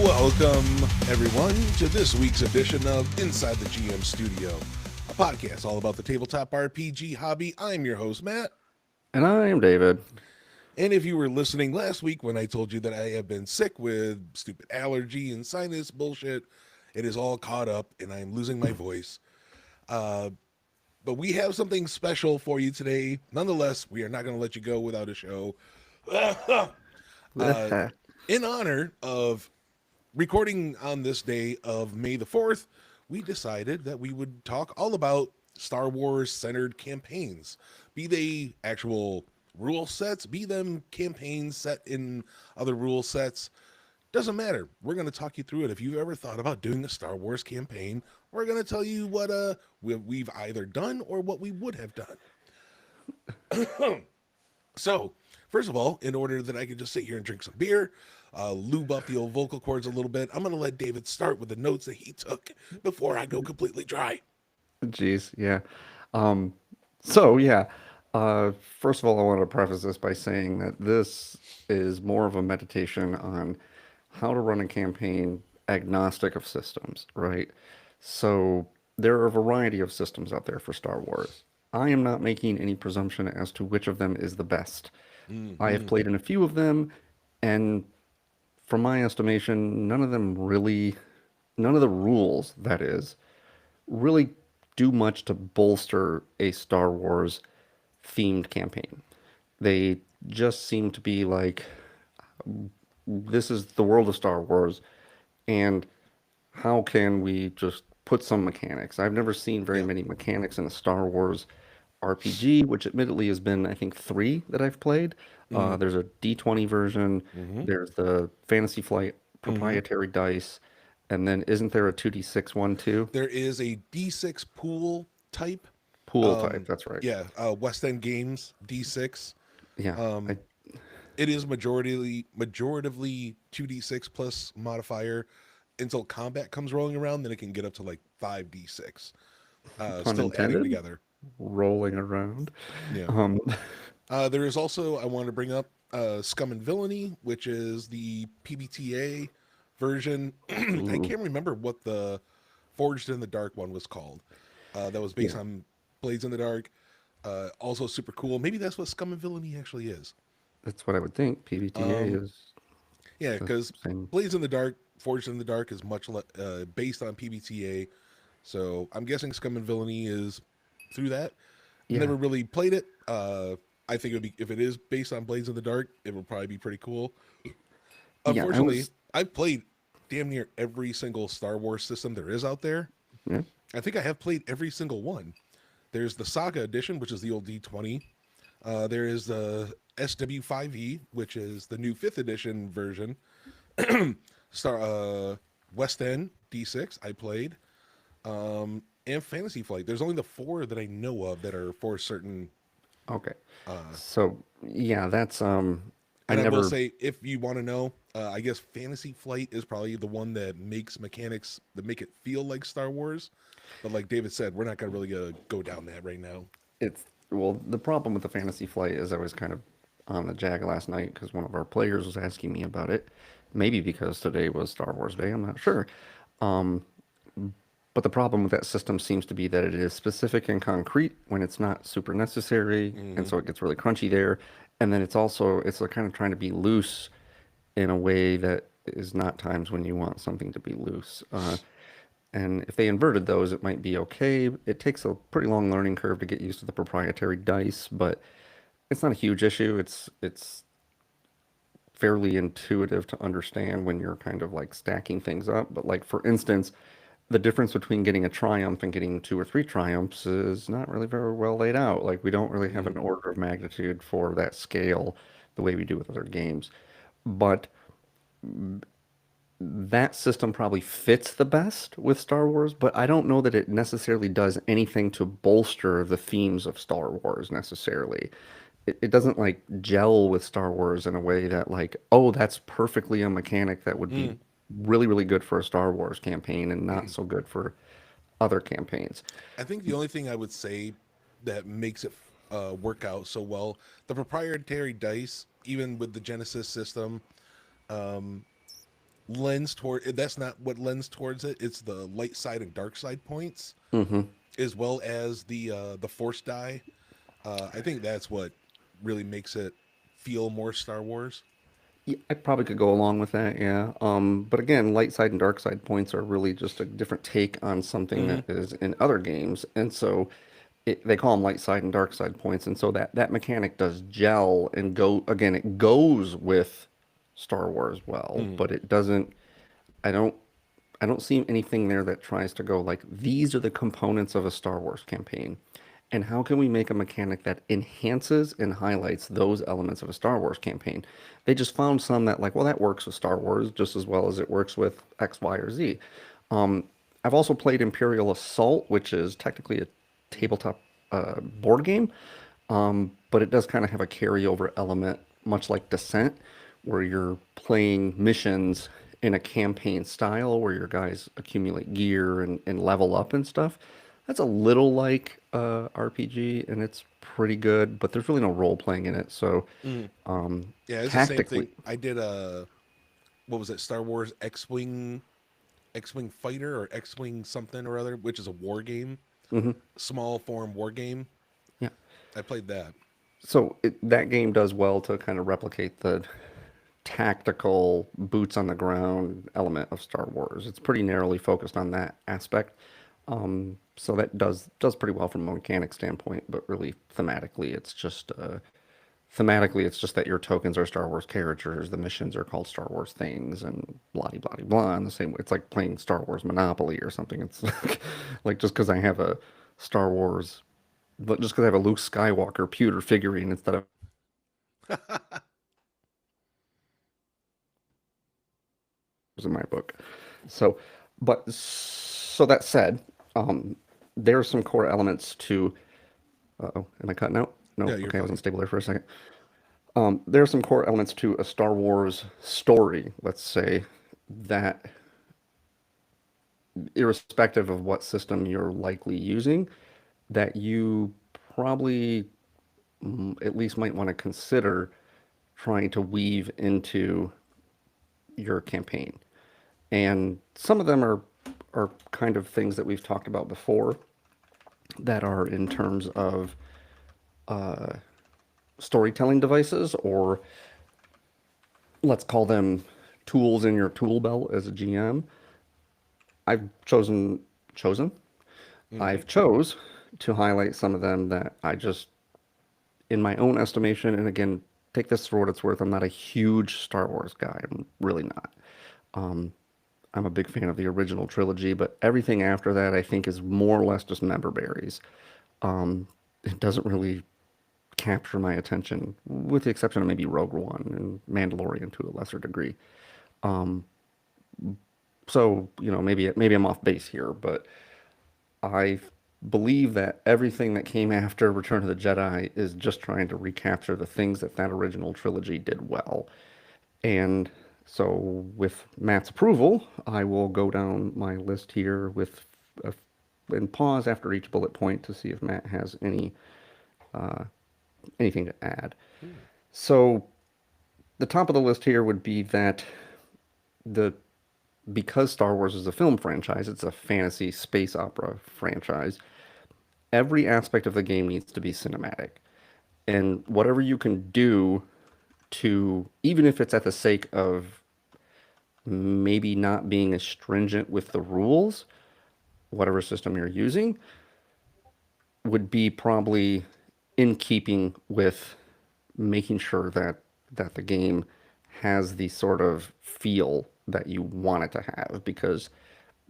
Welcome, everyone, to this week's edition of Inside the GM Studio, a podcast all about the tabletop RPG hobby. I'm your host, Matt. And I'm David. And if you were listening last week when I told you that I have been sick with stupid allergy and sinus bullshit, it is all caught up and I'm losing my voice. But we have something special for you today. Nonetheless, we are not going to let you go without a show. In honor of recording on this day of May the 4th, we decided that we would talk all about Star Wars centered campaigns, be they actual rule sets, be them campaigns set in other rule sets. Doesn't matter. We're going to talk you through it. If you've ever thought about doing a Star Wars campaign, we're going to tell you what we've either done or what we would have done. So, first of all, in order that I could just sit here and drink some beer, lube up the old vocal cords a little bit, I'm going to let David start with the notes that he took before I go completely dry. Jeez, yeah. First of all, I want to preface this by saying that this is more of a meditation on how to run a campaign agnostic of systems, right? So there are a variety of systems out there for Star Wars. I am not making any presumption as to which of them is the best. I have played in a few of them, and from my estimation, none of the rules, that is, really do much to bolster a Star Wars themed campaign. They just seem to be like, this is the world of Star Wars, and how can we just put some mechanics? I've never seen very many mechanics in a Star Wars RPG, which admittedly has been, I think, 3 that I've played. There's a D20 version, there's the Fantasy Flight proprietary dice, and then isn't there a 2d6 one too? There is a D6 pool type. Type, that's right. Yeah, West End Games D6. Yeah. It is majoritively 2d6 plus modifier until combat comes rolling around. Then it can get up to like 5d6. Still adding together. Rolling around. Yeah. There is also, I wanted to bring up Scum and Villainy, which is the PBTA version. I can't remember what the Forged in the Dark one was called. That was based on Blades in the Dark. Also super cool. Maybe that's what Scum and Villainy actually is. That's what I would think. PBTA is. Yeah, because Blades in the Dark, Forged in the Dark is much based on PBTA. So I'm guessing Scum and Villainy is through that. Never really played it. I think it would be, if it is based on Blades in the Dark, it would probably be pretty cool. Unfortunately, I've played damn near every single Star Wars system there is out there. Yeah. I think I have played every single one. There's the Saga Edition, which is the old D20. There is the SW5E, which is the new 5th edition version. West End D6 I played. And Fantasy Flight. There's only the 4 that I know of that are for certain. Okay. That's I will say, if you want to know, I guess Fantasy Flight is probably the one that makes mechanics that make it feel like Star Wars. But like David said, we're not going to really go down that right now. The problem with the Fantasy Flight is I was kind of on the jag last night because one of our players was asking me about it. Maybe because today was Star Wars Day, I'm not sure. But the problem with that system seems to be that it is specific and concrete when it's not super necessary, and so it gets really crunchy there. And then it's kind of trying to be loose in a way that is not times when you want something to be loose. And if they inverted those, it might be okay. It takes a pretty long learning curve to get used to the proprietary dice, but it's not a huge issue. It's fairly intuitive to understand when you're kind of like stacking things up. But like, for instance, the difference between getting a triumph and getting 2 or 3 triumphs is not really very well laid out. Like, we don't really have an order of magnitude for that scale the way we do with other games. But that system probably fits the best with Star Wars, but I don't know that it necessarily does anything to bolster the themes of Star Wars necessarily. It doesn't like gel with Star Wars in a way that like, oh, that's perfectly a mechanic that would be Mm. really, really good for a Star Wars campaign and not so good for other campaigns. I think the only thing I would say that makes it work out so well, the proprietary dice, even with the Genesis system, lends toward that's not what lends towards it. It's the light side and dark side points, Hmm. as well as the force die. I think that's what really makes it feel more Star Wars. Yeah, I probably could go along with that, yeah. But again, light side and dark side points are really just a different take on something Hmm. that is in other games, and so they call them light side and dark side points, and so that mechanic does gel and go again. It goes with Star Wars well, Hmm. but it doesn't. I don't. I don't see anything there that tries to go like these are the components of a Star Wars campaign. And how can we make a mechanic that enhances and highlights those elements of a Star Wars campaign? They just found some that like, well, that works with Star Wars just as well as it works with X, Y, or Z. I've also played Imperial Assault, which is technically a tabletop board game, but it does kind of have a carryover element, much like Descent, where you're playing missions in a campaign style where your guys accumulate gear and level up and stuff. That's a little like RPG, and it's pretty good, but there's really no role playing in it. So Hmm. Yeah, it's the same tactically, thing. I did a what was it? Star Wars X-wing, X-wing fighter or X-wing something or other, which is a war game, mhm, small form war game. yeah. I played that. So that game does well to kind of replicate the tactical boots on the ground element of Star Wars. It's pretty narrowly focused on that aspect. So that does pretty well from a mechanic standpoint, but really thematically it's just that your tokens are Star Wars characters, the missions are called Star Wars things, and blah blah blah blah. In the same way, it's like playing Star Wars Monopoly or something. It's like just because I have a Star Wars, but just because I have a Luke Skywalker pewter figurine instead of in my book. So, so that said, um, there are some core elements to. Oh, am I cutting out? Yeah, No. you're Okay, I was fine. unstable there for a second. There are some core elements to a Star Wars story, let's say, that irrespective of what system you're likely using, that you probably at least might want to consider trying to weave into your campaign. And some of them are kind of things that we've talked about before that are in terms of storytelling devices, or let's call them tools in your tool belt as a GM. I've chosen Hmm. I've chose to highlight some of them that I just, in my own estimation, and again, take this for what it's worth, I'm not a huge Star Wars guy. I'm really not. I'm a big fan of the original trilogy, but everything after that I think is more or less just member berries. It doesn't really capture my attention, with the exception of maybe Rogue One and Mandalorian to a lesser degree. So, maybe I'm off base here, but I believe that everything that came after Return of the Jedi is just trying to recapture the things that that original trilogy did well. And so, with Matt's approval, I will go down my list here a, and pause after each bullet point to see if Matt has anything to add. So, the top of the list here would be that the because Star Wars is a film franchise, it's a fantasy space opera franchise. Every aspect of the game needs to be cinematic. And whatever you can do to, even if it's at the sake of maybe not being as stringent with the rules, whatever system you're using, would be probably in keeping with making sure that the game has the sort of feel that you want it to have, because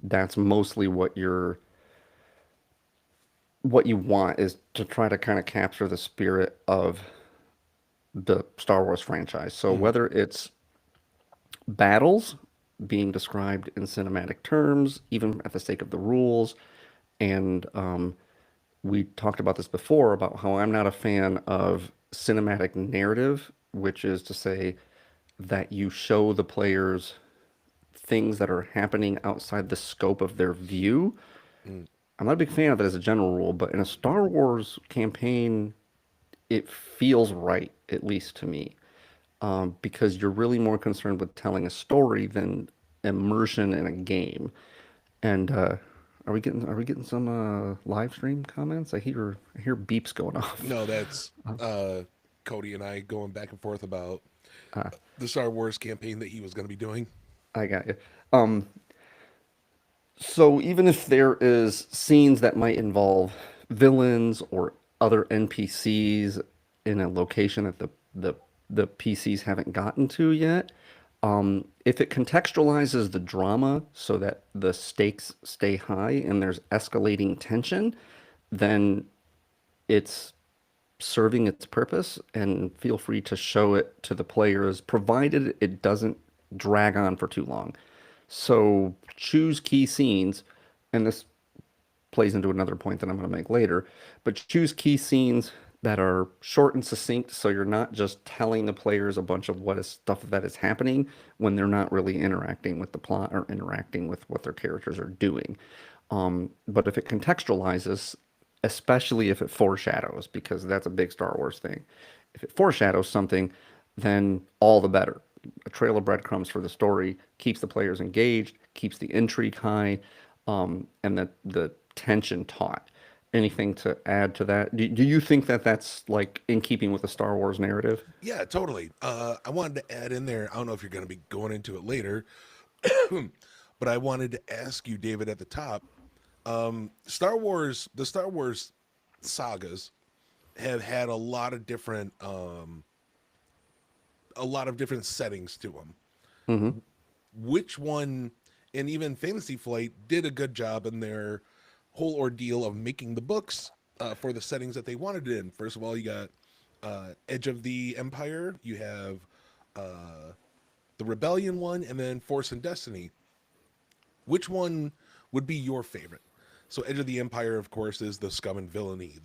that's mostly what you want is to try to kind of capture the spirit of the Star Wars franchise. So Hmm. whether it's battles, being described in cinematic terms, even at the sake of the rules. And we talked about this before about how I'm not a fan of cinematic narrative, which is to say that you show the players things that are happening outside the scope of their view. Mm. I'm not a big fan of that as a general rule, but in a Star Wars campaign, it feels right, at least to me, because you're really more concerned with telling a story than immersion in a game. And are we getting some live stream comments? I hear beeps going off. No, that's Cody and I going back and forth about Uh, the Star Wars campaign that he was going to be doing. I got you. So even if there is scenes that might involve villains or other NPCs in a location that the PCs haven't gotten to yet, if it contextualizes the drama so that the stakes stay high and there's escalating tension, then it's serving its purpose, and feel free to show it to the players, provided it doesn't drag on for too long. So choose key scenes, and this plays into another point that I'm going to make later, but choose key scenes that are short and succinct so you're not just telling the players a bunch of what is stuff that is happening when they're not really interacting with the plot or interacting with what their characters are doing. But if it contextualizes, especially if it foreshadows, because that's a big Star Wars thing, if it foreshadows something, then all the better. A trail of breadcrumbs for the story keeps the players engaged, keeps the intrigue high, and the tension taut. Anything to add to that? Do you think that that's like in keeping with the Star Wars narrative? Yeah, totally. I wanted to add in there. I don't know if you're going to be going into it later, but I wanted to ask you, David, at the top. The Star Wars sagas have had a lot of different settings to them. Hmm. Which one, and even Fantasy Flight did a good job in their whole ordeal of making the books for the settings that they wanted it in. First of all, you got Edge of the Empire, you have the Rebellion one, and then Force and Destiny. Which one would be your favorite? So Edge of the Empire, of course, is the scum and villainy,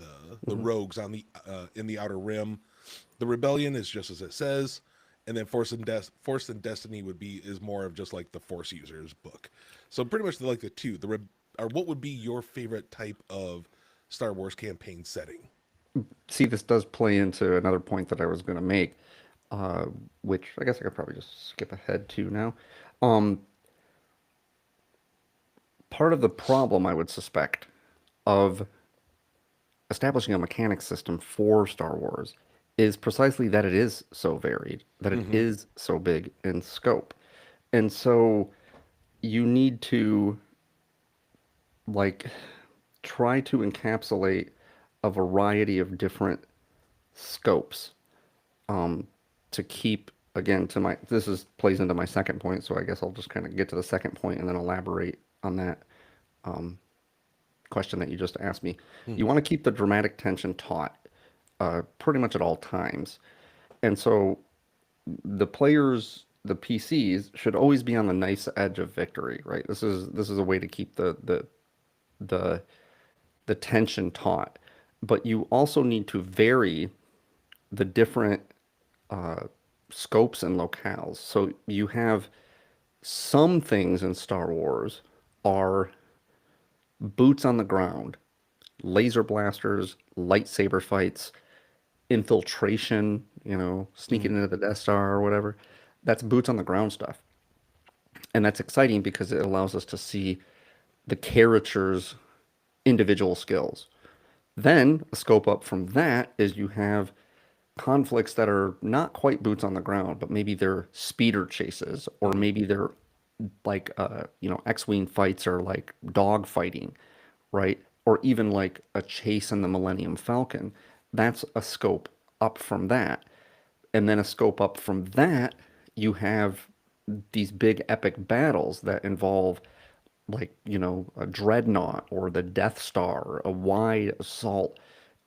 the Hmm. rogues on the in the Outer Rim. The Rebellion is just as it says, and then Force and Destiny would be is more of just like the Force users book. So pretty much like the two. Or what would be your favorite type of Star Wars campaign setting? See, this does play into another point that I was going to make, uh, which I guess I could probably just skip ahead to now. Um, Part of the problem I would suspect of establishing a mechanic system for Star Wars is precisely that it is so varied, that it Mm-hmm. is so big in scope. And so you need to like try to encapsulate a variety of different scopes, um, to keep, again, to my this is plays into my second point, so I guess I'll just kind of get to the second point and then elaborate on that question that you just asked me. You want to keep the dramatic tension taut, pretty much at all times. And so the players, the PCs, should always be on the nice edge of victory, right? This is a way to keep the the tension taut. But you also need to vary the different uh, scopes and locales. So you have some things in Star Wars are boots on the ground, laser blasters, lightsaber fights, infiltration, Mm-hmm. sneaking into the Death Star or whatever. That's boots on the ground stuff. And that's exciting because it allows us to see the character's individual skills. Then, a scope up from that is you have conflicts that are not quite boots on the ground, but maybe they're speeder chases, or Mm-hmm. maybe they're like X-wing fights or like dog fighting, right? Or even like a chase in the Millennium Falcon. That's a scope up from that. And then a scope up from that, you have these big epic battles that involve like, a dreadnought or the Death Star, a wide assault,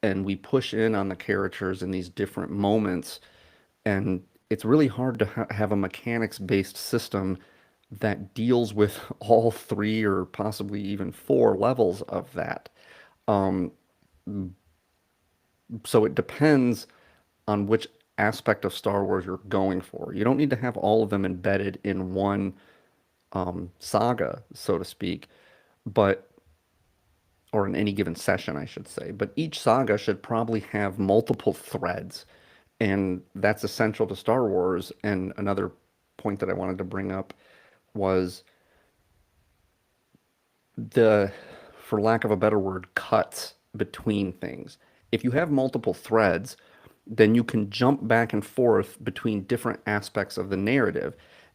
and we push in on the characters in these different moments. And it's really hard to have a mechanics based system that deals with all three or possibly even four levels of that. Um, so it depends on which aspect of Star Wars you're going for. You don't need to have all of them embedded in one saga, so to speak, but or in any given session, I should say. But each saga should probably have multiple threads, and that's essential to Star Wars. And another point that I wanted to bring up was the, for lack of a better word, cuts between things. If you have multiple threads, then you can jump back and forth between different aspects of the narrative.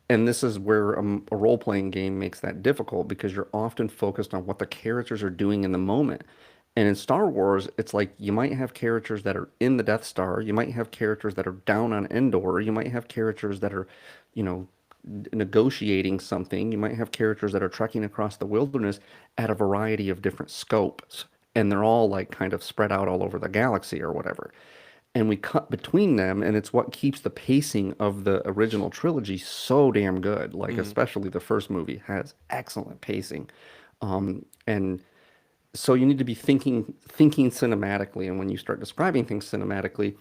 And this is where a role playing game makes that difficult because you're often focused on what the characters are doing in the moment. And in Star Wars, it's like you might have characters that are in the Death Star, you might have characters that are down on Endor, you might have characters that are, you know, negotiating something. You might have characters that are trekking across the wilderness at a variety of different scopes, and they're all like kind of spread out all over the galaxy or whatever. And we cut between them, and it's what keeps the pacing of the original trilogy so damn good. Like, Hmm. especially the first movie has excellent pacing. And so you need to be thinking cinematically, and when you start describing things cinematically,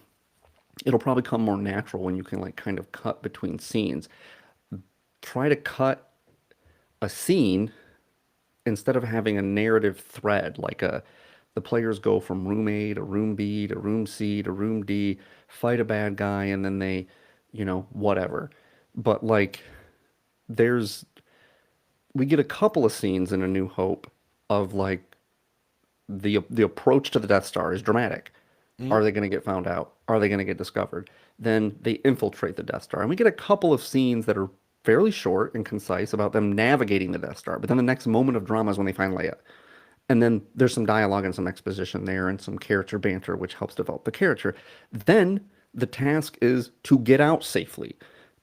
it'll probably come more natural when you can like kind of cut between scenes. Try to cut a scene instead of having a narrative thread, like the players go from room A to room B to room C to room D, fight a bad guy, and then they, whatever. But like, there's we get a couple of scenes in A New Hope of like the approach to the Death Star is dramatic. Hmm. Are they going to get found out? Are they going to get discovered? Then they infiltrate the Death Star. And we get a couple of scenes that are fairly short and concise about them navigating the Death Star. But then the next moment of drama is when they find Leia. And then there's some dialogue and some exposition there and some character banter, which helps develop the character. Then the task is to get out safely.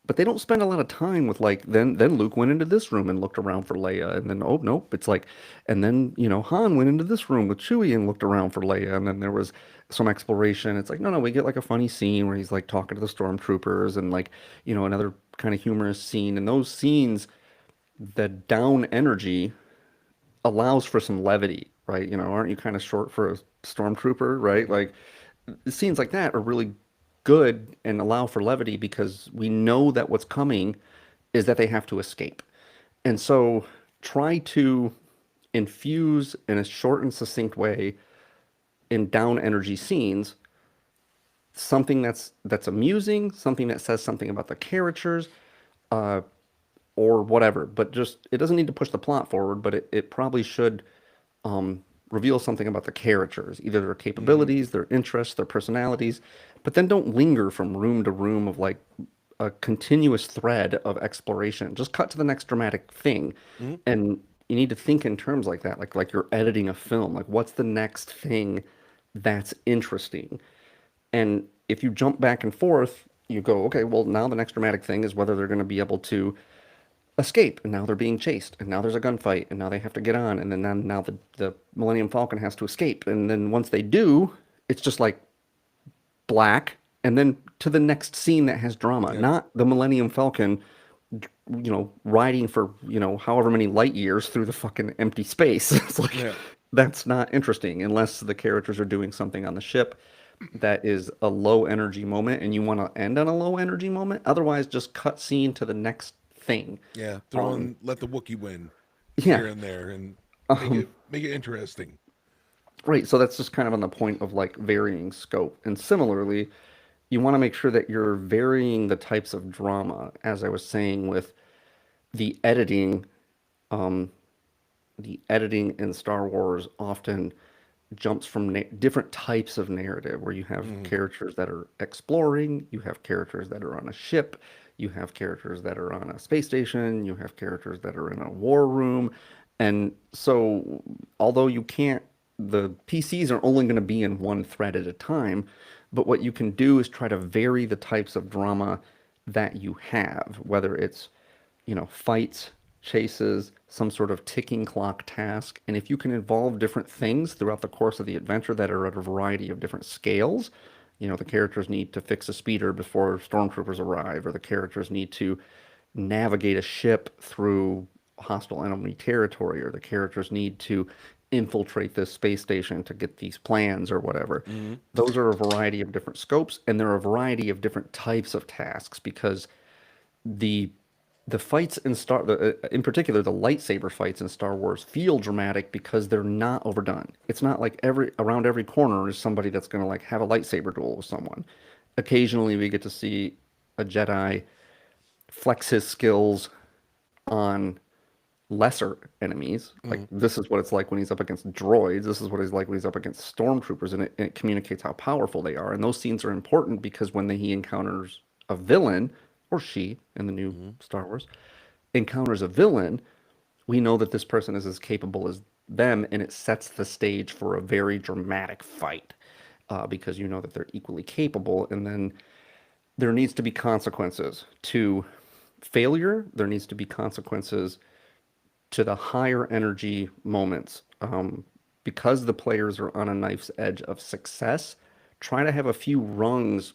But they don't spend a lot of time with like then Luke went into this room and looked around for Leia and then oh nope it's like and then Han went into this room with Chewie and looked around for Leia and then there was some exploration. It's like no we get like a funny scene where he's like talking to the stormtroopers and like another kind of humorous scene, and those scenes, the down energy allows for some levity, right? Aren't you kind of short for a stormtrooper, right? Hmm. Like scenes like that are really good and allow for levity because we know that what's coming is that they have to escape. And so try to infuse in a short and succinct way in down energy scenes something that's amusing, something that says something about the characters, uh, or whatever. But just it doesn't need to push the plot forward, but it probably should reveal something about the characters, either their Hmm. capabilities, their interests, their personalities, but then don't linger from room to room of like a continuous thread of exploration. Just cut to the next dramatic thing. Hmm. And you need to think in terms like that, like you're editing a film. Like what's the next thing that's interesting? And if you jump back and forth, you go, okay, well, now the next dramatic thing is whether they're going to be able to escape, and now they're being chased, and now there's a gunfight, and now they have to get on, and then now the Millennium Falcon has to escape, and then once they do, it's just like black, and then to the next scene that has drama, Yeah. not the Millennium Falcon, riding for however many light years through the fucking empty space. It's like Yeah. that's not interesting unless the characters are doing something on the ship that is a low energy moment and you want to end on a low energy moment. Otherwise, just cut scene to the next thing. Yeah. Throw Um, in let the Wookiee win yeah, here and there and um, make it interesting. right. So that's just kind of on the point of like varying scope. And similarly, you want to make sure that you're varying the types of drama, as I was saying with the editing. Um, the editing in Star Wars often jumps from different types of narrative where you have Hmm. characters that are exploring, you have characters that are on a ship, you have characters that are on a space station, you have characters that are in a war room. And so, although you can't, the PCs are only going to be in one thread at a time, but what you can do is try to vary the types of drama that you have, whether it's fights, chases, some sort of ticking clock task. And if you can involve different things throughout the course of the adventure that are at a variety of different scales, the characters need to fix a speeder before stormtroopers arrive, or the characters need to, navigate a ship through hostile enemy territory, or the characters need to infiltrate this space station to get these plans or whatever. Hmm. Those are a variety of different scopes, and there are a variety of different types of tasks because the the fights in in particular the lightsaber fights in Star Wars feel dramatic because they're not overdone. It's not like every corner is somebody that's going to like have a lightsaber duel with someone. Occasionally we get to see a Jedi flex his skills on lesser enemies. Like Hmm. this is what it's like when he's up against droids. This is what he's like when he's up against stormtroopers, and it communicates how powerful they are. And those scenes are important because when he encounters a villain, or she in the new Hmm. Star Wars encounters a villain, we know that this person is as capable as them, and it sets the stage for a very dramatic fight because you know that they're equally capable. And then there needs to be consequences to failure. There needs to be consequences to the higher energy moments. Because the players are on a knife's edge of success, try to have a few rungs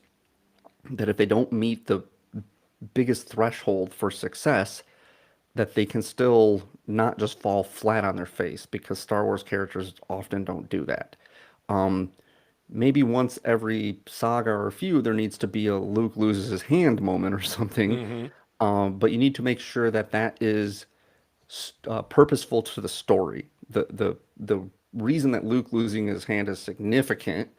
that if they don't meet the biggest threshold for success, that they can still not just fall flat on their face because Star Wars characters often don't do that. Um, Maybe once every saga or few, there needs to be a Luke loses his hand moment or something. Hmm. But you need to make sure that that is purposeful to the story. The reason that Luke losing his hand is significant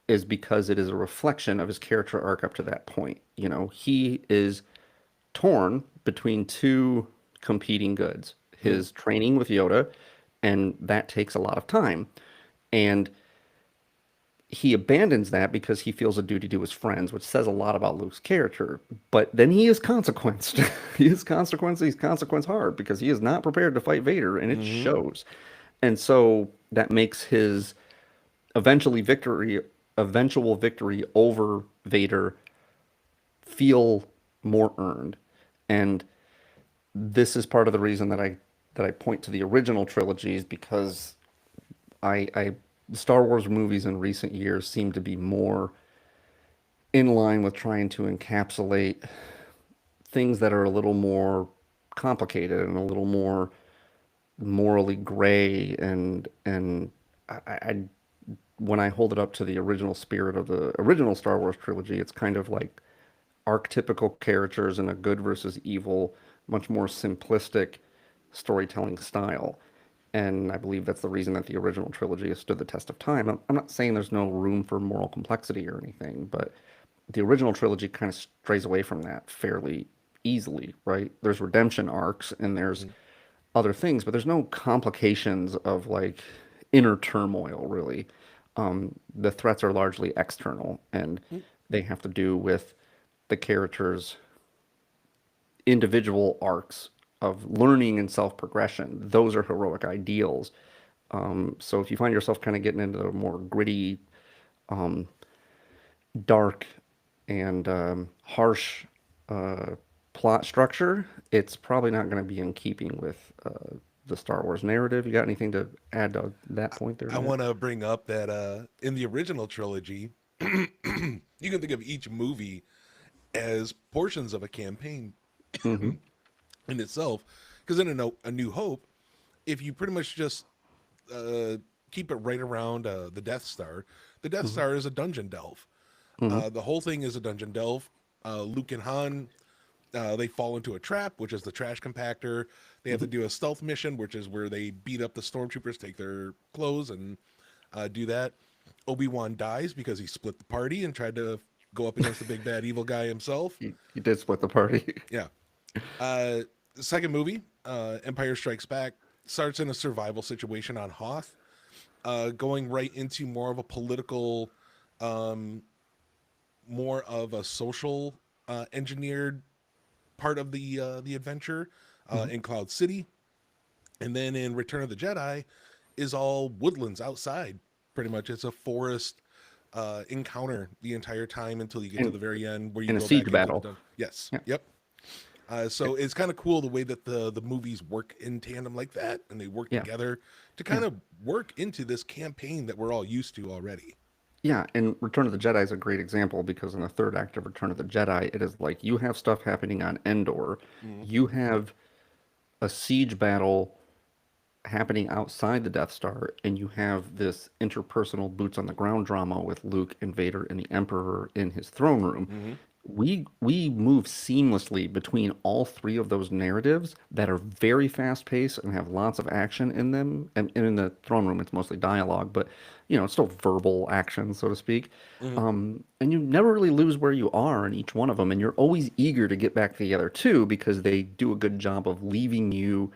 is because it is a reflection of his character arc up to that point. You know, he is torn between two competing goods: his training with Yoda, and that takes a lot of time. And he abandons that because he feels a duty to his friends, which says a lot about Luke's character. But then he is consequenced. He is consequenced. He's consequence hard because he is not prepared to fight Vader, and it Hmm. shows. And so that makes his eventually victory, eventual victory over Vader feel more earned. And this is part of the reason that I point to the original trilogies because I Star Wars movies in recent years seem to be more in line with trying to encapsulate things that are a little more complicated and a little more morally gray and I when I hold it up to the original spirit of the original Star Wars trilogy, it's kind of like archetypical characters in a good versus evil, much more simplistic storytelling style. And I believe that's the reason that the original trilogy has stood the test of time. I'm not saying there's no room for moral complexity or anything, but the original trilogy kind of strays away from that fairly easily, right? There's redemption arcs and there's other things, but there's no complications of like inner turmoil, really. The threats are largely external and they have to do with the characters' individual arcs of learning and self progression. Those are heroic ideals. So if you find yourself kind of getting into a more gritty, dark, and harsh uh, plot structure, it's probably not going to be in keeping with the Star Wars narrative. You got anything to add to that point there, I Matt? want to bring up that in the original trilogy, you can think of each movie as portions of a campaign Mm-hmm. in itself. Because in a New Hope, if you pretty much just uh, keep it right around the Death Mm-hmm. Star is a dungeon delve. Mm-hmm. The whole thing is a dungeon delve. Luke and Han, they fall into a trap, which is the trash compactor. They have Mm-hmm. to do a stealth mission, which is where they beat up the stormtroopers, take their clothes, and do that. Obi-Wan dies because he split the party and tried to go up against the big bad evil guy himself. You did split the party. Yeah. Uh, the second movie, Empire Strikes Back, starts in a survival situation on Hoth, going right into more of a political, um, more of a social engineered part of the adventure Mm-hmm. in Cloud City, and then in Return of the Jedi is all woodlands outside. Pretty much, it's a forest encounter the entire time until you get to And the very end where you in a go siege back into the battle. dungeon. Yes, Yeah. yep. So it's kind of cool the way that the movies work in tandem like that, and they work Yeah. together to Yeah. kind of work into this campaign that we're all used to already. Yeah, and Return of the Jedi is a great example because in the third act of Return of the Jedi, it is like you have stuff happening on Endor, Mhm. you have a siege battle happening outside the Death Star, and you have this interpersonal boots on the ground drama with Luke and Vader and the Emperor in his throne room. Mhm. We move seamlessly between all three of those narratives that are very fast paced and have lots of action in them. And in the throne room, it's mostly dialogue, but it's still verbal action, so to speak. Mhm. And you never really lose where you are in each one of them, and you're always eager to get back to the other two because they do a good job of leaving you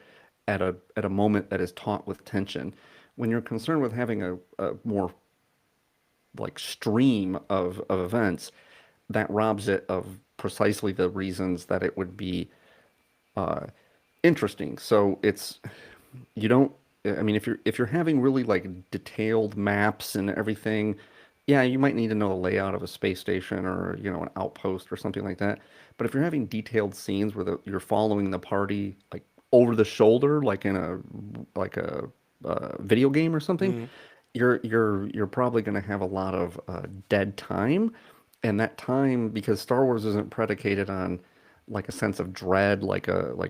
at a moment that is taut with tension. When you're concerned with having a more like stream of events, that robs it of precisely the reasons that it would be uh, interesting. So it's you don't. I mean, if you're having really like detailed maps and everything, yeah, you might need to know the layout of a space station or an outpost or something like that. But if you're having detailed scenes where you're following the party like over the shoulder, like in a video game or something, Mhm. you're probably going to have a lot of dead time, and that time because Star Wars isn't predicated on like a sense of dread, like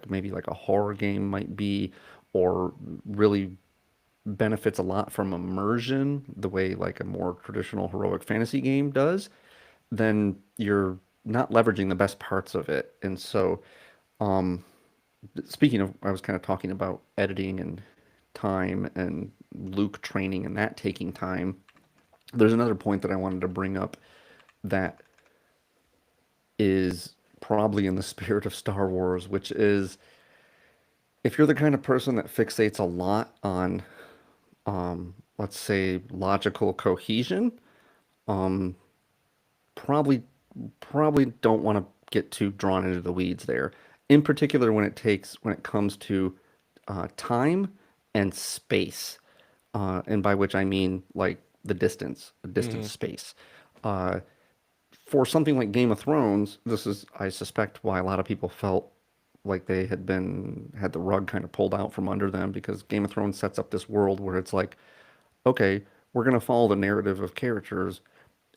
maybe like a horror game might be, or really benefits a lot from immersion the way like a more traditional heroic fantasy game does, then you're not leveraging the best parts of it. And so, um, speaking of, I was kind of talking about editing and time and Luke training and that taking time. There's another point that I wanted to bring up that is probably in the spirit of Star Wars, which is if you're the kind of person that fixates a lot on, let's say, logical cohesion, um, probably probably don't want to get too drawn into the weeds there. In particular, when it comes to time and space, and by which I mean like the distance Mhm. space. Uh, for something like Game of Thrones, this is, I suspect, why a lot of people felt like they had the rug kind of pulled out from under them because Game of Thrones sets up this world where it's like, okay, we're going to follow the narrative of characters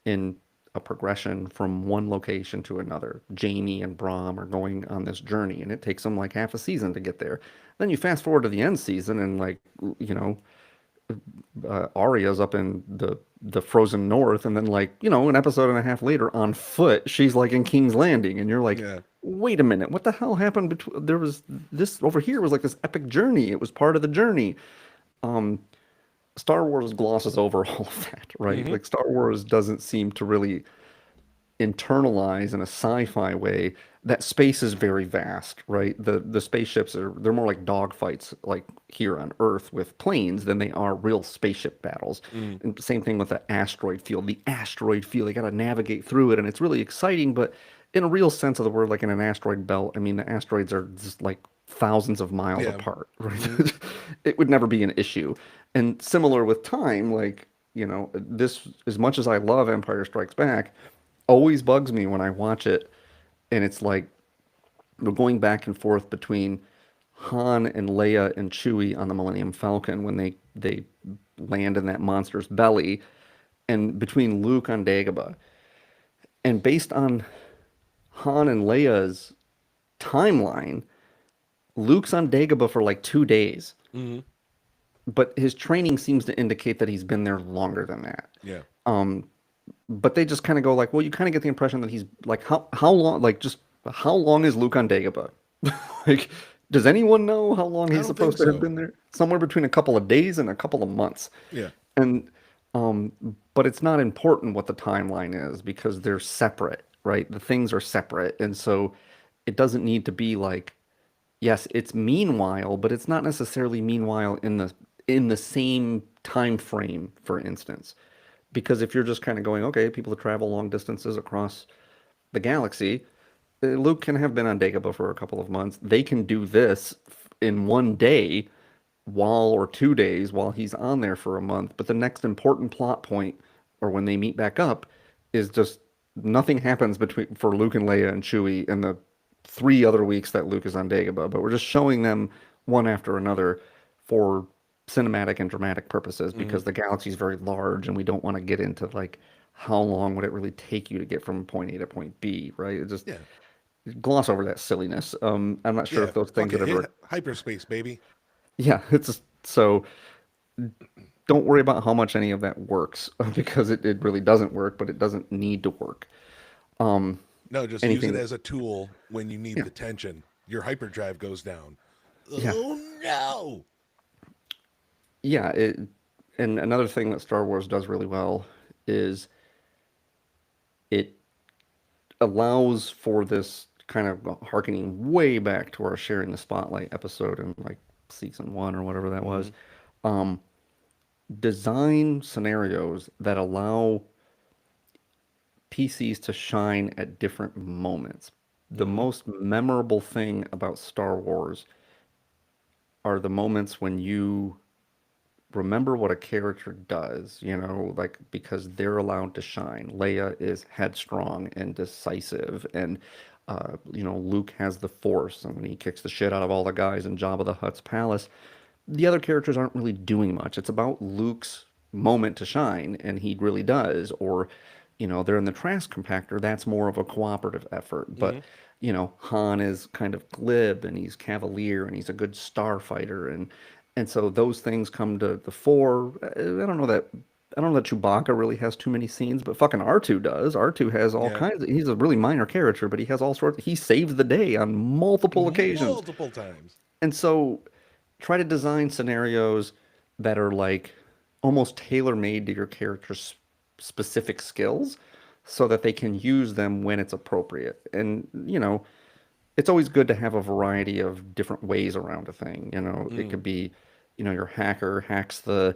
in a progression from one location to another. Jamie and Brom are going on this journey, and it takes them like half a season to get there. Then you fast forward to the end season, and like, Arya's up in the frozen north, and then like an episode and a half later, on foot, she's like in King's Landing, and you're like, Yeah. wait a minute, what the hell happened between? There was this over here was like this epic journey. It was part of the journey. Um, Star Wars glosses over all of that, right? Mhm. Like Star Wars doesn't seem to really internalize in a sci-fi way that space is very vast, right? The spaceships they're more like dogfights like here on Earth with planes than they are real spaceship battles. Mhm. And same thing with the asteroid field. The asteroid field, they got to navigate through it and it's really exciting, but in a real sense of the word, like in an asteroid belt, I mean the asteroids are just like thousands of miles Yeah. apart, right? Mhm. It would never be an issue. And similar with time, like, this as much as I love Empire Strikes Back, always bugs me when I watch it, and it's like we're going back and forth between Han and Leia and Chewie on the Millennium Falcon when they land in that monster's belly, and between Luke on Dagobah. And based on Han and Leia's timeline, Luke's on Dagobah for like 2 days, Mhm. but his training seems to indicate that he's been there longer than that. Yeah. Um, but they just kind of go like, well, you kind of get the impression that he's like, how long, like, just how long is Luke on Dagobah? Like, does anyone know how long I he's don't think supposed to have so. been there? Somewhere between a couple of days and a couple of months. Yeah. And um, but it's not important what the timeline is because they're separate, right? The things are separate, and so it doesn't need to be like, yes, it's meanwhile, but it's not necessarily meanwhile in the same time frame, for instance. Because if you're just kind of going, okay, people that travel long distances across the galaxy, Luke can have been on Dagobah for a couple of months. They can do this in one day or 2 days while he's on there for a month. But the next important plot point, or when they meet back up, is just nothing happens between for Luke and Leia and Chewie in the 3 other weeks that Luke is on Dagobah. But we're just showing them one after another for cinematic and dramatic purposes Hmm. because the galaxy is very large and we don't want to get into like how long would it really take you to get from point A to point B, right? It just Yeah. gloss over that silliness. I'm not sure Yeah. if those things Fuck would it. Hit ever, hyperspace, baby. yeah, it's just, so don't worry about how much any of that works because it really doesn't work, but it doesn't need to work. Um, No, just use it anything, as a tool when you need yeah, the tension. Your hyperdrive goes down. yeah, Oh no. yeah. And another thing that Star Wars does really well is it allows for this kind of harkening way back to our sharing the spotlight episode in like season one or whatever that Hmm. was. Um, Design scenarios that allow PCs to shine at different moments. The Hmm. most memorable thing about Star Wars are the moments when you remember what a character does, like because they're allowed to shine. Leia is headstrong and decisive, and Luke has the Force, and when he kicks the shit out of all the guys in Jabba the Hutt's palace, the other characters aren't really doing much. It's about Luke's moment to shine, and he really does. Or, they're in the trash compactor. That's more of a cooperative effort. Hmm. But, Han is kind of glib and he's cavalier and he's a good starfighter, and so those things come to the fore. I don't know that Chewbacca really has too many scenes, but fucking R2 does. R2 has all Yeah. kinds of, he's a really minor character, but he has all sorts, he saves the day on multiple occasions. Multiple times. And so try to design scenarios that are like almost tailor-made to your character's specific skills so that they can use them when it's appropriate. And, it's always good to have a variety of different ways around a thing. It Mm. could be, your hacker hacks the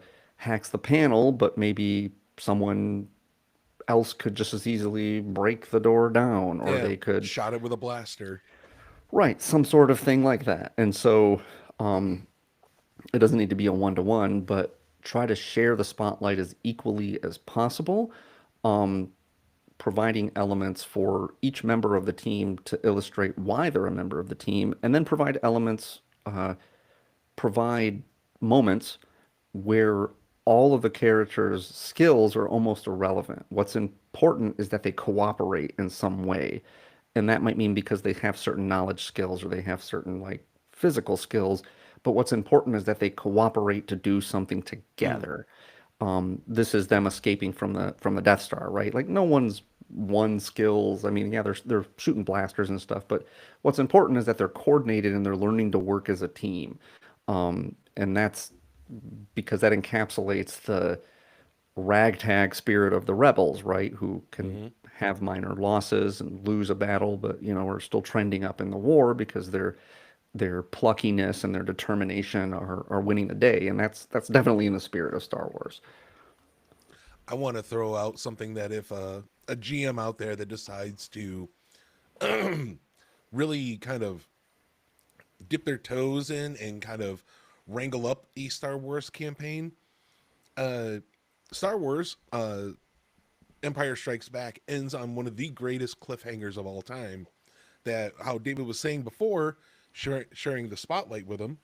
panel, but maybe someone else could just as easily break the door down, or Yeah. they could, Shot it with a blaster. right, some sort of thing like that. And so, it doesn't need to be a one-to-one, but try to share the spotlight as equally as possible, providing elements for each member of the team to illustrate why they're a member of the team, and then provide moments where all of the characters' skills are almost irrelevant. What's important is that they cooperate in some way. And that might mean because they have certain knowledge skills or they have certain like physical skills. But what's important is that they cooperate to do something Mm. together. This is them escaping from the Death Star, right? Like no one's won skills. I mean, yeah, they're shooting blasters and stuff, but what's important is that they're coordinated and they're learning to work as a team. And that's because that encapsulates the ragtag spirit of the rebels, right? Who can Hmm. have minor losses and lose a battle, but are still trending up in the war because their pluckiness and their determination are winning the day, and that's definitely in the spirit of Star Wars. I want to throw out something that if a GM out there that decides to really kind of dip their toes in and kind of wrangle up a Star Wars campaign, uh, Star Wars Empire Strikes Back ends on one of the greatest cliffhangers of all time. That how David was saying before, sharing the spotlight with him.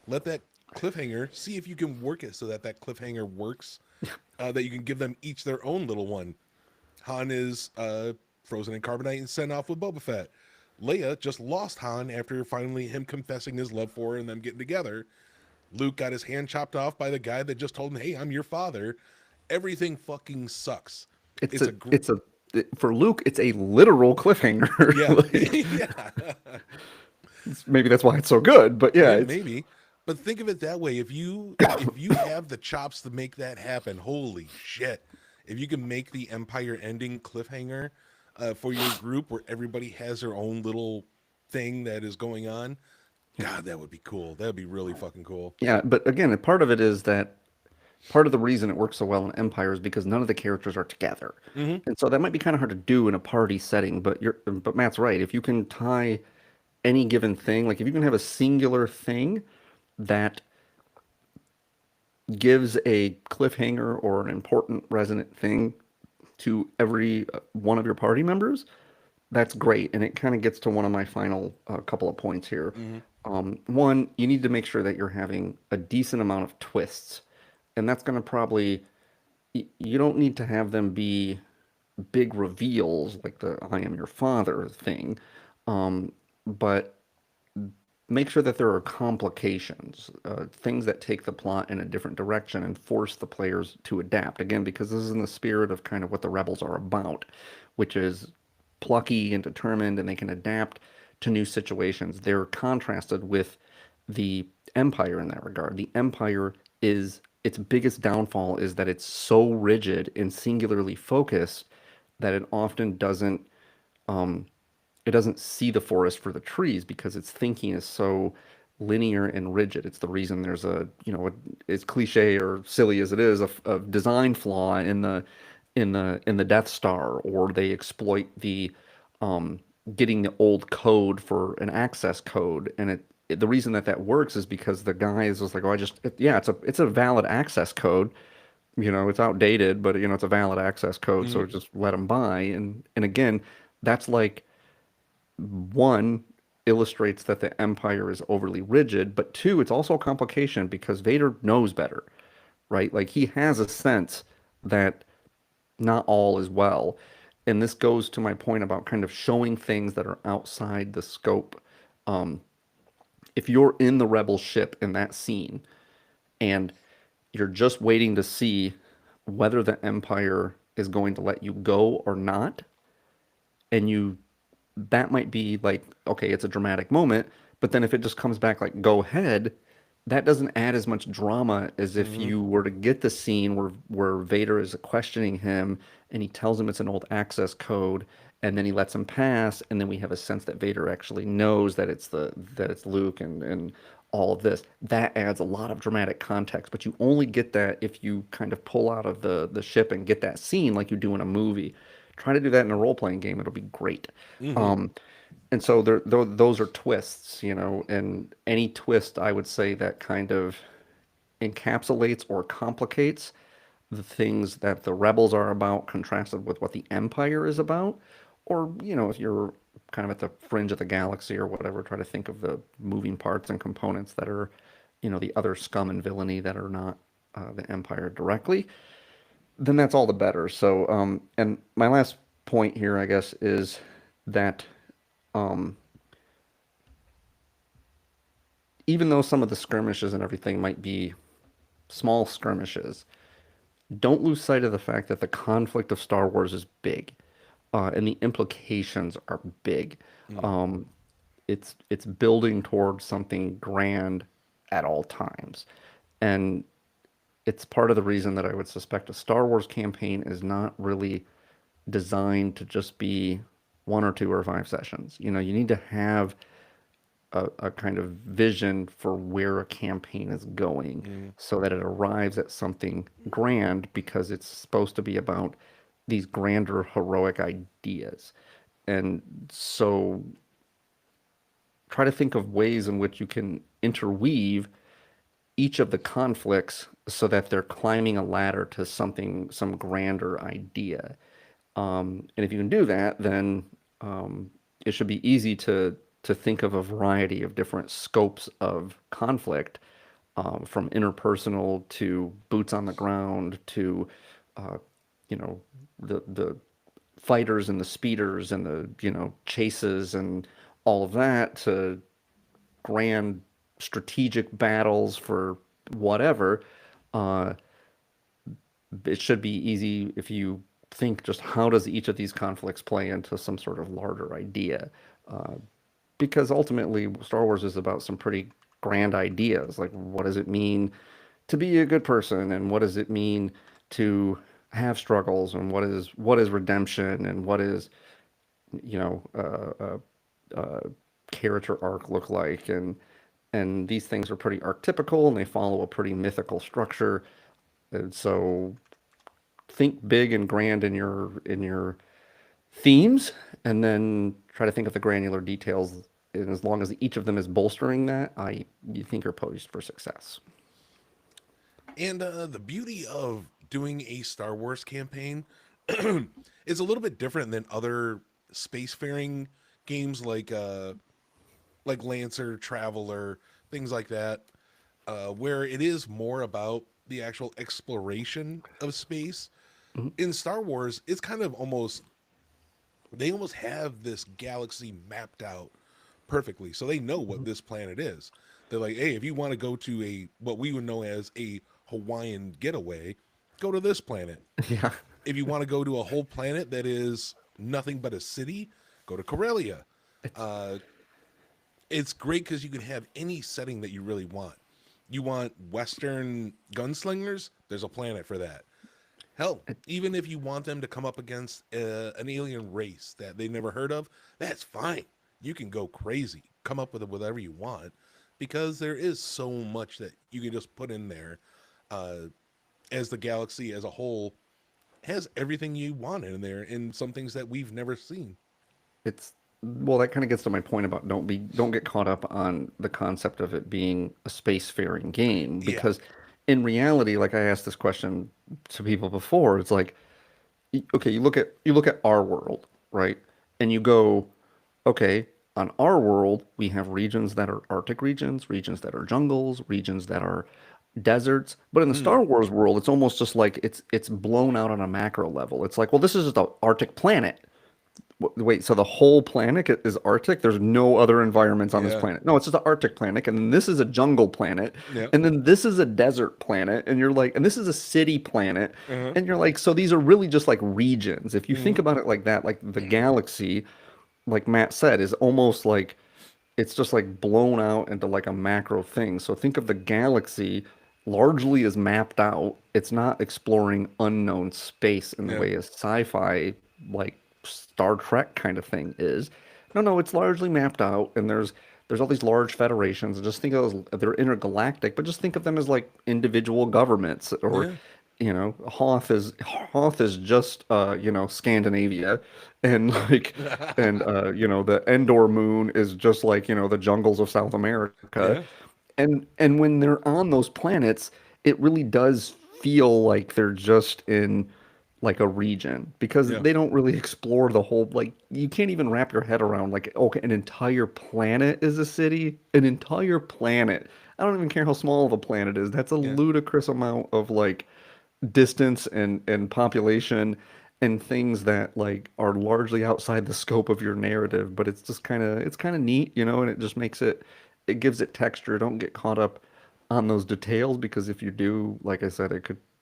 Let that cliffhanger, see if you can work it so that that cliffhanger works. That you can give them each their own little one. Han is frozen in carbonite and sent off with Boba Fett. Leia just lost Han after finally him confessing his love for her and them getting together. Luke got his hand chopped off by the guy that just told him, "Hey, I'm your father." Everything fucking sucks. It's It's a a gr- it's a For Luke, it's a literal cliffhanger. yeah, Like, yeah, maybe that's why it's so good, but yeah, yeah, it's maybe. But think of it that way: if you have the chops to make that happen, holy shit! If you can make the Empire ending cliffhanger for your group where everybody has their own little thing that is going on, God, that would be cool. That would be really fucking cool. yeah, but again, part of it is that part of the reason it works so well in Empire is because none of the characters are together. Hmm. And so that might be kind of hard to do in a party setting, but Matt's right. If you can tie any given thing, like if you can have a singular thing that gives a cliffhanger or an important resonant thing to every one of your party members, that's great. And it kind of gets to one of my final couple of points here. One, you need to make sure that you're having a decent amount of twists, and that's going to probably you don't need to have them be big reveals like the "I am your father" thing, but make sure that there are complications, things that take the plot in a different direction and force the players to adapt. Again, because this is in the spirit of kind of what the rebels are about, which is plucky and determined, and they can adapt to new situations. They're contrasted with the Empire in that regard. The Empire is its biggest downfall is that it's so rigid and singularly focused that it doesn't see the forest for the trees because its thinking is so linear and rigid. It's the reason there's as cliche or silly as it is, a design flaw in the Death Star, or they exploit the getting the old code for an access code, and the reason that works is because the guy is just like, oh, yeah, it's a valid access code. It's outdated, but it's a valid access code, so Mm, just let them buy. And again, that's like, one, illustrates that the Empire is overly rigid, but two, it's also a complication because Vader knows better, right? Like, he has a sense that not all is well. And this goes to my point about kind of showing things that are outside the scope. If you're in the rebel ship in that scene and you're just waiting to see whether the Empire is going to let you go or not, and that might be like, okay, it's a dramatic moment, but then if it just comes back like, go ahead, that doesn't add as much drama as if mhm. you were to get the scene where Vader is questioning him and he tells him it's an old access code, and then he lets him pass, and then we have a sense that Vader actually knows that it's Luke, and all of this. That adds a lot of dramatic context, but you only get that if you kind of pull out of the ship and get that scene like you do in a movie. Try to do that in a role-playing game, it'll be great. Hmm. Um, and so those are twists, and any twist I would say that kind of encapsulates or complicates the things that the rebels are about, contrasted with what the Empire is about. Or, if you're kind of at the fringe of the galaxy or whatever, try to think of the moving parts and components that are, the other scum and villainy that are not the Empire directly. Then that's all the better. So, and my last point here, I guess, is that um, even though some of the skirmishes and everything might be small skirmishes, don't lose sight of the fact that the conflict of Star Wars is big, and the implications are big. Mm. Um, it's building towards something grand at all times, and it's part of the reason that I would suspect a Star Wars campaign is not really designed to just be 1 or 2 or 5 sessions. You need to have a kind of vision for where a campaign is going Mm. so that it arrives at something grand, because it's supposed to be about these grander heroic ideas. And so try to think of ways in which you can interweave each of the conflicts so that they're climbing a ladder to some grander idea. And if you can do that, then it should be easy to think of a variety of different scopes of conflict, from interpersonal to boots on the ground to, uh, you know, the fighters and the speeders and the chases and all of that, to grand strategic battles for whatever. Uh, it should be easy if you think, just how does each of these conflicts play into some sort of larger idea? Uh, because ultimately, Star Wars is about some pretty grand ideas. Like, what does it mean to be a good person, and what does it mean to have struggles, and what is redemption, and what is you know character arc look like, and these things are pretty archetypical, and they follow a pretty mythical structure. And so think big and grand in your themes, and then try to think of the granular details. And as long as each of them is bolstering that, you think you're poised for success. And the beauty of doing a Star Wars campaign is a little bit different than other spacefaring games like like Lancer, Traveler, things like that, where it is more about the actual exploration of space. Mhm. In Star Wars, it's kind of almost, they almost have this galaxy mapped out perfectly. So they know what Mhm. this planet is. They're like, hey, if you want to go to a, what we would know as a Hawaiian getaway, go to this planet. Yeah. If you want to go to a whole planet that is nothing but a city, go to Corellia. It's Uh, it's great because you can have any setting that you really want. You want Western gunslingers? There's a planet for that. Hell, even if you want them to come up against an alien race that they never heard of, that's fine. You can go crazy, come up with whatever you want, because there is so much that you can just put in there. Uh, as the galaxy as a whole has everything you want in there, and some things that we've never seen. it's well, that kind of gets to my point about don't get caught up on the concept of it being a spacefaring game, Yeah, because in reality, like I asked this question to people before, it's like, okay, you look at our world, right? And you go, okay, on our world, we have regions that are Arctic regions, regions that are jungles, regions that are deserts. But in the mm, Star Wars world, it's almost just like it's blown out on a macro level. It's like, well, this is just an Arctic planet. Wait, so the whole planet is Arctic? There's no other environments on this yeah, planet. No, it's just an Arctic planet, and then this is a jungle planet, yeah, and then this is a desert planet, and you're like, and this is a city planet, uh-huh. and you're like, so these are really just like regions. If you think Mm, about it like that, like the galaxy, like Matt said, is almost like it's just like blown out into like a macro thing. So think of the galaxy largely as mapped out. It's not exploring unknown space in the yeah, way a sci-fi like Star Trek kind of thing is. No, no, it's largely mapped out, and there's all these large federations. Just think of those, they're intergalactic, but just think of them as like individual governments, or yeah, Hoth is just Scandinavia, and like the Endor moon is just like the jungles of South America, yeah, and when they're on those planets, it really does feel like they're just in like a region, because yeah, they don't really explore the whole, like you can't even wrap your head around like, okay, an entire planet is a city, an entire planet. I don't even care how small of a planet is. That's a yeah, ludicrous amount of like distance and population and things that like are largely outside the scope of your narrative, but it's kind of neat, and it just it gives it texture. Don't get caught up on those details, because if you do, like I said,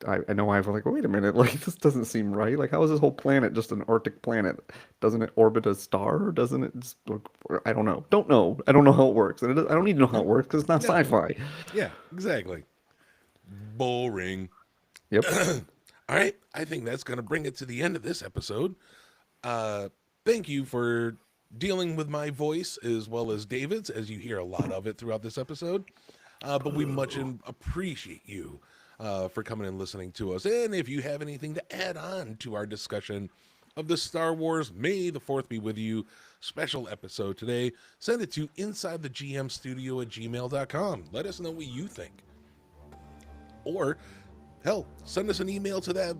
I know I've like, wait a minute, like this doesn't seem right. Like, how is this whole planet just an Arctic planet? Doesn't it orbit a star? Or doesn't it just look, I don't know. Don't know. I don't know how it works. And I don't need to know how no, it works because it's not no, sci-fi. yeah, exactly. Boring. Yep. All right, I think that's going to bring it to the end of this episode. Uh, Thank you for dealing with my voice as well as David's, as you hear a lot of it throughout this episode. But we much appreciate you for coming and listening to us. And if you have anything to add on to our discussion of the Star Wars May the 4th be with you special episode today, send it to insidethegmstudio@gmail.com. Let us know what you think. Or hell, send us an email to that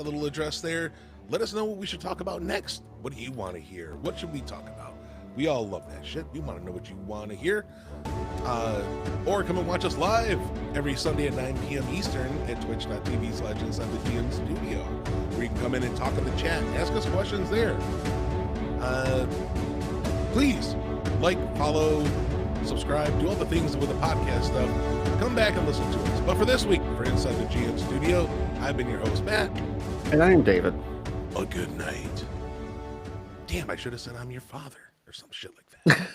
little address there. Let us know what we should talk about next. What do you want to hear? What should we talk about? We all love that shit. We want to know what you want to hear. Or come and watch us live every Sunday at 9 p.m. Eastern at twitch.tv/InsideTheGM Studio, where you can come in and talk in the chat, ask us questions there. Please like, follow, subscribe, do all the things with the podcast stuff. Come back and listen to us. But for this week, for Inside the GM Studio, I've been your host, Matt. And I am David. A good night. Damn, I should have said I'm your father or some shit like that.